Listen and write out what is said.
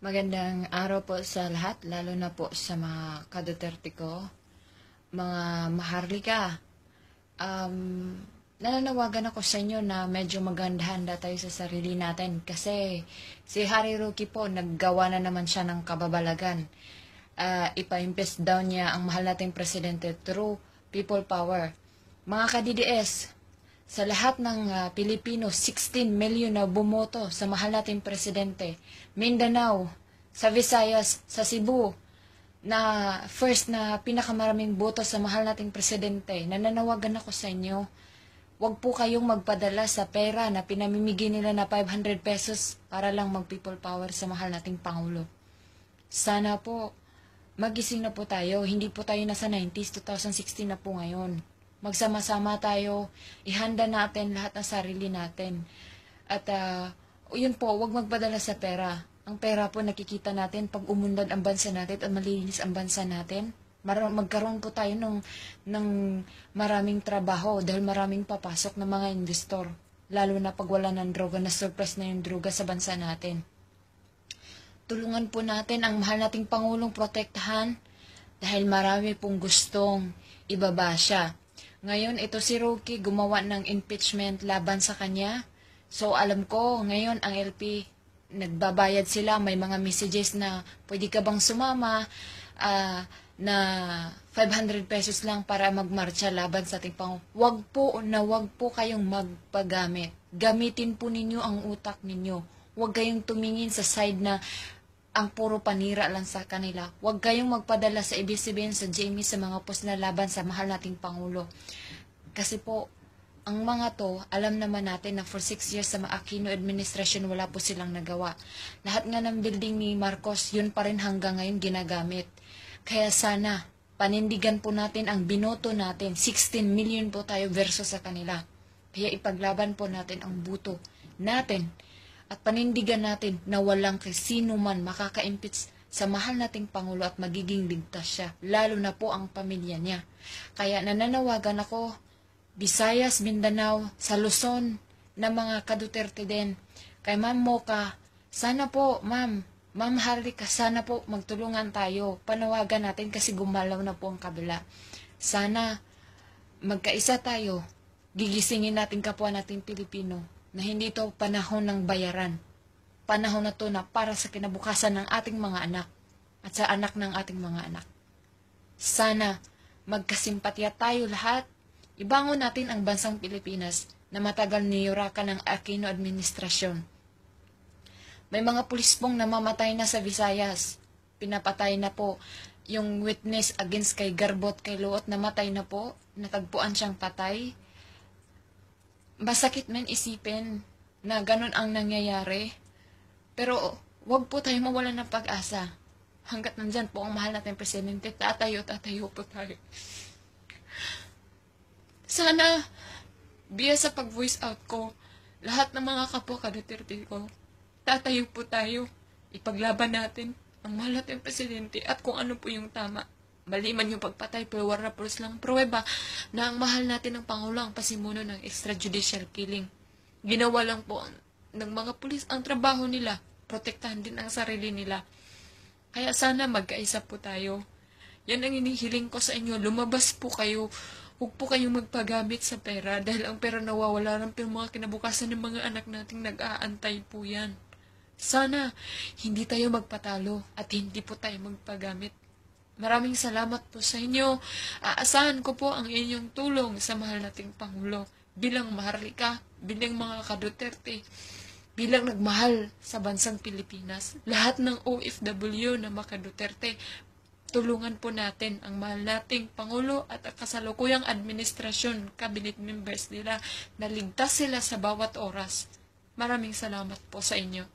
Magandang araw po sa lahat, lalo na po sa mga ka-Duterte ko, mga maharlika. Nananawagan ako sa inyo na medyo maganda-handa tayo sa sarili natin kasi si Harry Roque po naggawa na naman siya ng kababalagan. Ipa-impeach daw niya ang mahal nating presidente through people power. Mga ka-DDS, sa lahat ng Pilipino, 16 million na bumoto sa mahal nating presidente. Mindanao, sa Visayas, sa Cebu, na first na pinakamaraming boto sa mahal nating presidente. Nananawagan ako sa inyo, huwag po kayong magpadala sa pera na pinamimigay nila na 500 pesos para lang mag-people power sa mahal nating Pangulo. Sana po, magising na po tayo. Hindi po tayo nasa 90s, 2016 na po ngayon. Magsama-sama tayo, ihanda natin lahat ng sarili natin. At yun po, huwag magpadala sa pera. Ang pera po nakikita natin pag umunlad ang bansa natin at malinis ang bansa natin. Magkaroon po tayo ng maraming trabaho dahil maraming papasok ng mga investor. Lalo na pag wala ng droga, na surplus na yung droga sa bansa natin. Tulungan po natin ang mahal nating Pangulong protektahan dahil marami pong gustong ibaba siya. Ngayon, ito si Roque gumawa ng impeachment laban sa kanya. So, alam ko, ngayon ang LP, nagbabayad sila. May mga messages na pwede ka bang sumama na 500 pesos lang para magmarcha laban sa ating Pangulo. Wag po kayong magpagamit. Gamitin po ninyo ang utak ninyo. Huwag kayong tumingin sa side na ang puro panira lang sa kanila. Huwag kayong magpadala sa ABS-CBN, sa Jamie, sa mga post na laban sa mahal nating Pangulo. Kasi po, ang mga to, alam naman natin na for 6 years sa Aquino administration, wala po silang nagawa. Lahat nga ng building ni Marcos, yun pa rin hanggang ngayon ginagamit. Kaya sana, panindigan po natin ang binoto natin. 16 million po tayo versus sa kanila. Kaya ipaglaban po natin ang buto natin. At panindigan natin na walang sino man makaka-impeach sa mahal nating Pangulo at magiging ligtas siya, lalo na po ang pamilya niya. Kaya nananawagan ako, Visayas, Mindanao, sa Luzon, na mga ka-Duterte din, kay Ma'am Mocha, sana po, Ma'am Harlika, sana po magtulungan tayo, panawagan natin kasi gumalaw na po ang kabila. Sana magkaisa tayo, gigisingin natin kapwa nating Pilipino, na hindi ito panahon ng bayaran. Panahon na to na para sa kinabukasan ng ating mga anak at sa anak ng ating mga anak. Sana magkasimpatya tayo lahat. Ibangon natin ang bansang Pilipinas na matagal niyurakan ng Aquino administrasyon. May mga pulis pong namamatay na sa Visayas. Pinapatay na po yung witness against kay Garbot, kay Luot, namatay na po. Natagpuan siyang patay. Masakit man isipin na ganun ang nangyayari. Pero wag po tayo mawalan ng pag-asa. Hanggat nandyan po ang mahal natin presidente, tatayo po tayo. Sana, biya sa pag-voice out ko, lahat ng mga kapwa ka-Duterte ko, tatayo po tayo. Ipaglaban natin ang mahal natin presidente at kung ano po yung tama. Mali man yung pagpatay, pero wala po lang pruweba na ang mahal natin ng Pangulo ang pasimuno ng extrajudicial killing. Ginawa lang po ng mga pulis ang trabaho nila, protektahan din ang sarili nila. Kaya sana magkaisa po tayo. Yan ang inihiling ko sa inyo, lumabas po kayo. Huwag po kayong magpagamit sa pera dahil ang pera nawawala ng mga kinabukasan ng mga anak nating nag-aantay po yan. Sana hindi tayo magpatalo at hindi po tayo magpagamit. Maraming salamat po sa inyo. Aasahan ko po ang inyong tulong sa mahal nating Pangulo. Bilang maharlika, bilang mga ka-Duterte, bilang nagmahal sa bansang Pilipinas. Lahat ng OFW na mga ka-Duterte, tulungan po natin ang mahal nating Pangulo at ang kasalukuyang administrasyon, cabinet members nila, na ligtas sila sa bawat oras. Maraming salamat po sa inyo.